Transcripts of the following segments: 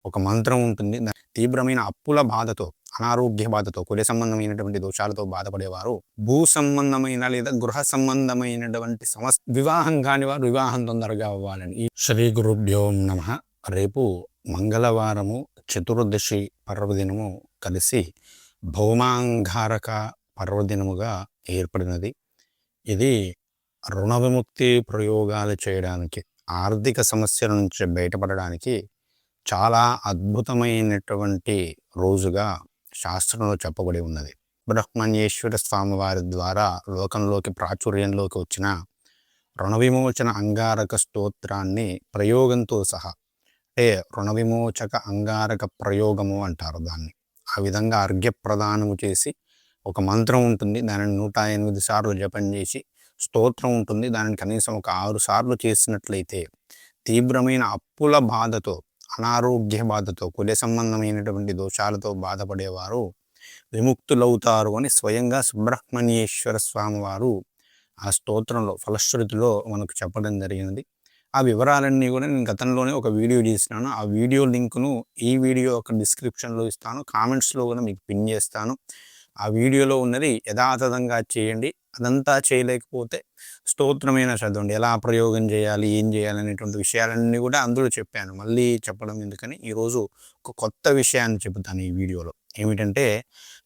ఒక మంత్రం ఉంటుంది. తీవ్రమైన అప్పుల బాధతో, అనారోగ్య బాధతో, కుల సంబంధమైనటువంటి దోషాలతో బాధపడేవారు, భూ సంబంధమైన లేదా గృహ సంబంధమైనటువంటి వివాహం కాని వారు వివాహం తొందరగా అవ్వాలని. శ్రీ గురుభ్యో నమః. రేపు మంగళవారము చతుర్దశి పర్వదినము కలిసి భౌమాంగారక పర్వదినముగా ఏర్పడినది. ఇది రుణ విముక్తి ప్రయోగాలు చేయడానికి, ఆర్థిక సమస్యల నుంచి బయటపడడానికి చాలా అద్భుతమైనటువంటి రోజుగా శాస్త్రంలో చెప్పబడి ఉన్నది. బ్రహ్మణ్యేశ్వర స్వామి వారి ద్వారా లోకంలోకి ప్రాచుర్యంలోకి వచ్చిన రుణ విమోచన అంగారక స్తోత్రాన్ని ప్రయోగంతో సహా, అంటే రుణ విమోచక అంగారక ప్రయోగము అంటారు దాన్ని. ఆ విధంగా అర్ఘ్యప్రదానము చేసి, ఒక మంత్రం ఉంటుంది, దానిని 108 సార్లు జపం చేసి, స్తోత్రం ఉంటుంది, దానిని కనీసం ఒక 6 సార్లు చేసినట్లయితే తీవ్రమైన అప్పుల బాధతో, అనారోగ్య బాధతో, కుల సంబంధమైనటువంటి దోషాలతో బాధపడేవారు విముక్తులవుతారు అని స్వయంగా సుబ్రహ్మణ్యేశ్వర స్వామి వారు ఆ స్తోత్రంలో ఫలశ్రుతిలో మనకు చెప్పడం జరిగినది. ఆ వివరాలన్నీ కూడా నేను గతంలోనే ఒక వీడియో చేసినాను. ఆ వీడియో లింకును ఈ వీడియో యొక్క డిస్క్రిప్షన్లో ఇస్తాను, కామెంట్స్లో కూడా మీకు పిన్ చేస్తాను. ఆ వీడియోలో ఉన్నది యథాతథంగా చేయండి. అదంతా చేయలేకపోతే స్తోత్రమైన చదవండి. ఎలా ప్రయోగం చేయాలి, ఏం చేయాలి అనేటువంటి విషయాలన్నీ కూడా అందులో చెప్పాను. మళ్ళీ చెప్పడం ఎందుకని ఈరోజు ఒక కొత్త విషయాన్ని చెబుతాను ఈ వీడియోలో. ఏమిటంటే,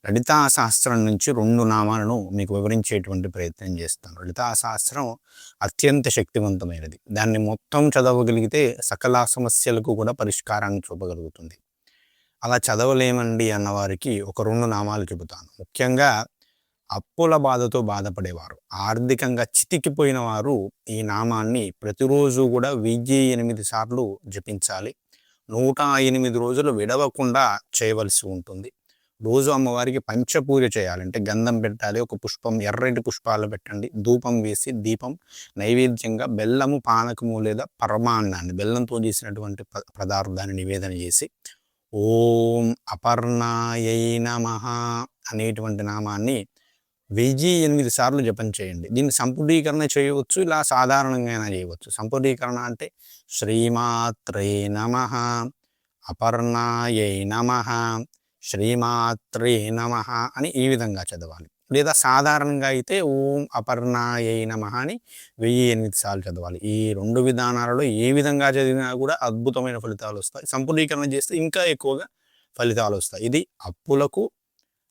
లలితా సహస్రం నుంచి 2 నామాలను మీకు వివరించేటువంటి ప్రయత్నం చేస్తాను. లలితా సహస్రం అత్యంత శక్తివంతమైనది. దాన్ని మొత్తం చదవగలిగితే సకల సమస్యలకు కూడా పరిష్కారాన్ని చూపగలుగుతుంది. అలా చదవలేమండి అన్నవారికి ఒక 2 నామాలు చెబుతాను. ముఖ్యంగా అప్పుల బాధతో బాధపడేవారు, ఆర్థికంగా చితికిపోయిన వారు ఈ నామాన్ని ప్రతిరోజు కూడా 1008 సార్లు జపించాలి. 108 రోజులు విడవకుండా చేయవలసి ఉంటుంది. రోజు అమ్మవారికి పంచపూజ చేయాలి. అంటే గంధం పెట్టాలి, ఒక పుష్పం, ఎర్రటి పుష్పాలు పెట్టండి, ధూపం వేసి దీపం నైవేద్యంగా బెల్లము, పానకము లేదా పరమాన్నాన్ని, బెల్లంతో చేసినటువంటి పదార్థాన్ని నివేదన చేసి ఓం అపర్ణాయై నమః అనేటువంటి నామాన్ని 1008 సార్లు జపం చేయండి. దీన్ని సంపుటీకరణ చేయవచ్చు, ఇలా సాధారణంగా చేయవచ్చు. సంపుటీకరణ అంటే శ్రీమాత్రే నమః, అపర్ణాయై నమః, శ్రీమాత్రే నమః అని ఈ విధంగా చదవాలి. లేదా సాధారణంగా అయితే ఓం అపర్ణాయై నమః అని 1008 సార్లు చదవాలి. ఈ 2 విధానాలలో ఏ విధంగా చదివినా కూడా అద్భుతమైన ఫలితాలు వస్తాయి. సంపుటీకరణ చేస్తే ఇంకా ఎక్కువగా ఫలితాలు వస్తాయి. ఇది అప్పులకు,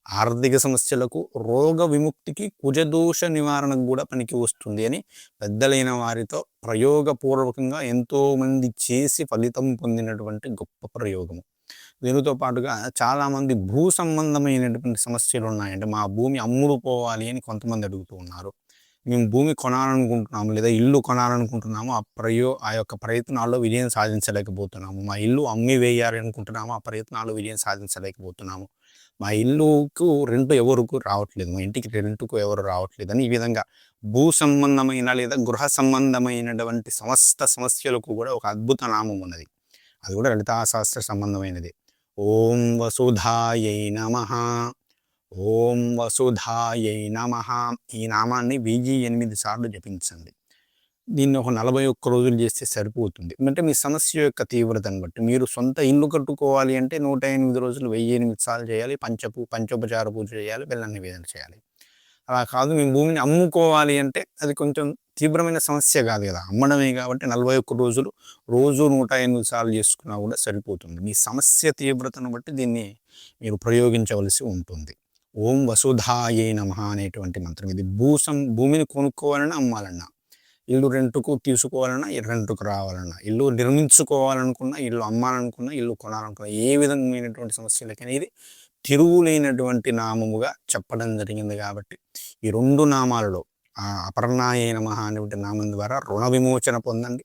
ఆర్థిక సమస్యలకు, రోగ విముక్తికి, కుజదోష నివారణకు కూడా పనికి వస్తుంది అని పెద్దలైన వారితో ప్రయోగపూర్వకంగా ఎంతోమంది చేసి ఫలితం పొందినటువంటి గొప్ప ప్రయోగము. దీనితో పాటుగా చాలామంది భూ సంబంధమైనటువంటి సమస్యలు ఉన్నాయంటే, మా భూమి అమ్ముడు పోవాలి అని కొంతమంది అడుగుతూ ఉన్నారు. మేము భూమి కొనాలనుకుంటున్నాము లేదా ఇల్లు కొనాలనుకుంటున్నాము, ఆ యొక్క ప్రయత్నాల్లో విజయం సాధించలేకపోతున్నాము. మా ఇల్లు అమ్మి వేయాలి అనుకుంటున్నాము, ఆ ప్రయత్నాల్లో విజయం సాధించలేకపోతున్నాము. మా ఇల్లుకు రెంట్ ఎవరికి రావట్లేదు, మా ఇంటికి రెంట్కు ఎవరు రావట్లేదు అని ఈ విధంగా భూ సంబంధమైన లేదా గృహ సంబంధమైనటువంటి సమస్త సమస్యలకు కూడా ఒక అద్భుత నామం ఉన్నది. అది కూడా లలితా సహస్ర సంబంధమైనది. ఓం వసుధాయై నమః, ఓం వసుధాయై నమః. ఈ నామాన్ని 1008 సార్లు జపించండి. దీన్ని ఒక 41 రోజులు చేస్తే సరిపోతుంది. అంటే మీ సమస్య యొక్క తీవ్రతను బట్టి, మీరు సొంత ఇల్లు కట్టుకోవాలి అంటే 108 రోజులు 1008 సార్లు చేయాలి. పంచోపచార పూజ చేయాలి, బెల్లం నివేదన చేయాలి. అలా కాదు, మేము భూమిని అమ్ముకోవాలి అంటే అది కొంచెం తీవ్రమైన సమస్య కాదు కదా, అమ్మడమే కాబట్టి 41 రోజులు రోజు 108 సార్లు చేసుకున్నా కూడా సరిపోతుంది. మీ సమస్య తీవ్రతను బట్టి దీన్ని మీరు ప్రయోగించవలసి ఉంటుంది. ఓం వసుధాయై నమః అనేటువంటి మంత్రం ఇది. భూమిని కొనుక్కోవాలన్నా, అమ్మాలన్నా, ఇల్లు రెంట్కు తీసుకోవాలన్నా, రెంట్కు రావాలన్నా, ఇల్లు నిర్మించుకోవాలనుకున్నా, ఇల్లు అమ్మాలనుకున్నా, ఇల్లు కొనాలనుకున్నా, ఏ విధమైనటువంటి సమస్యలకైనా ఇది తిరుగులేనటువంటి నామముగా చెప్పడం జరిగింది. కాబట్టి ఈ 2 నామాలలో అపర్ణాయై నమః అనేటువంటి నామం ద్వారా రుణ విమోచన పొందండి.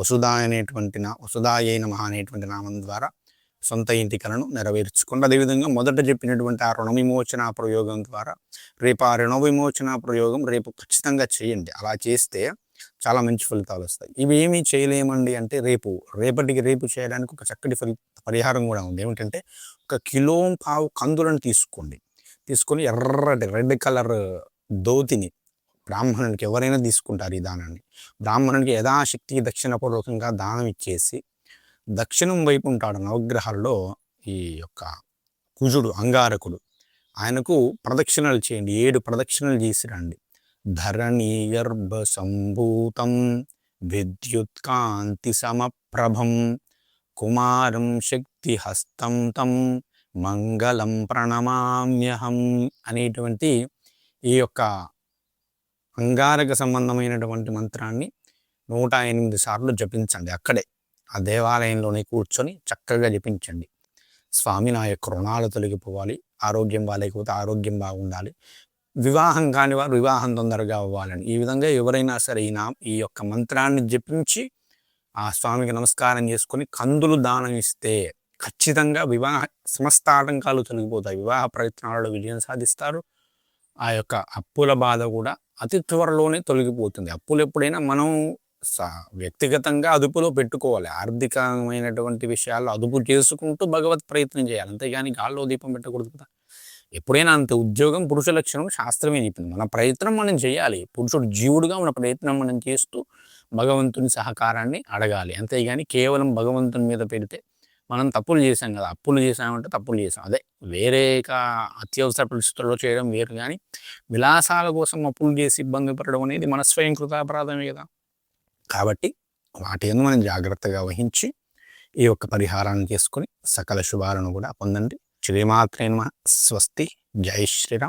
వసుధాయై నమః అనేటువంటి నామం ద్వారా సొంత ఇంటి కలను నెరవేర్చుకోండి. అదేవిధంగా మొదట చెప్పినటువంటి ఆ రుణ విమోచన ప్రయోగం ద్వారా రేపు ఆ రుణ విమోచన ప్రయోగం రేపు ఖచ్చితంగా చేయండి. అలా చేస్తే చాలా మంచి ఫలితాలు వస్తాయి. ఇవి ఏమీ చేయలేమండి అంటే రేపు చేయడానికి ఒక చక్కటి పరిహారం కూడా ఉంది. ఏమిటంటే, 1.5 కిలో కందులను తీసుకొని ఎర్రటి రెడ్ కలర్ దోతిని, బ్రాహ్మణునికి ఎవరైనా తీసుకుంటారు ఈ దానాన్ని, బ్రాహ్మణునికి యథాశక్తి దక్షిణపూర్వకంగా దానం ఇచ్చేసి దక్షిణం వైపు ఉంటాడు నవగ్రహాల్లో ఈ యొక్క కుజుడు, అంగారకుడు. ఆయనకు ప్రదక్షిణలు చేయండి, 7 ప్రదక్షిణలు చేసి రండి. ధరణీగర్భ సంభూతం విద్యుత్కాంతి సమప్రభం కుమారం శక్తి హస్తం తం మంగళం ప్రణమామ్యహం అనేటువంటి ఈ యొక్క అంగారక సంబంధమైనటువంటి మంత్రాన్ని 108 సార్లు జపించండి. అక్కడే ఆ దేవాలయంలోనే కూర్చొని చక్కగా జపించండి. స్వామి నా యొక్క రుణాలు తొలగిపోవాలి, ఆరోగ్యం బాగాలేకపోతే ఆరోగ్యం బాగుండాలి, వివాహం కాని వారు వివాహం తొందరగా అవ్వాలని, ఈ విధంగా ఎవరైనా సరే ఈ యొక్క మంత్రాన్ని జపించి ఆ స్వామికి నమస్కారం చేసుకొని కందులు దానం ఇస్తే ఖచ్చితంగా సమస్త ఆటంకాలు తొలగిపోతాయి. వివాహ ప్రయత్నాలలో విజయం సాధిస్తారు. ఆ యొక్క అప్పుల బాధ కూడా అతి త్వరలోనే తొలగిపోతుంది. అప్పులు ఎప్పుడైనా మనం వ్యక్తిగతంగా అదుపులో పెట్టుకోవాలి. ఆర్థికమైనటువంటి విషయాల్లో అదుపు చేసుకుంటూ భగవత్ ప్రయత్నం చేయాలి, అంతేగాని గాల్లో దీపం పెట్టకూడదు కదా. ఎప్పుడైనా అంతే. ఉద్యోగం పురుష లక్షణం శాస్త్రమే చెప్పింది. మన ప్రయత్నం మనం చేయాలి. పురుషుడు జీవుడుగా మన ప్రయత్నం మనం చేస్తూ భగవంతుని సహకారాన్ని అడగాలి, అంతేగాని కేవలం భగవంతుని మీద పెడితే మనం తప్పులు చేసాం కదా, అప్పులు చేసామంటే తప్పులు చేసాం, అదే వేరే అత్యవసర పరిస్థితుల్లో చేయడం వేరు. కానీ విలాసాల కోసం అప్పులు చేసి ఇబ్బంది పడడం అనేది మన స్వయంకృత అపరాధమే కదా. కాబట్టి వాటి యందు మనం జాగ్రత్తగా వహించి ఈ యొక్క పరిహారాన్ని చేసుకొని సకల శుభాలను కూడా పొందండి. శ్రీమాత్రే నమః. స్వస్తి. జై శ్రీరామ్.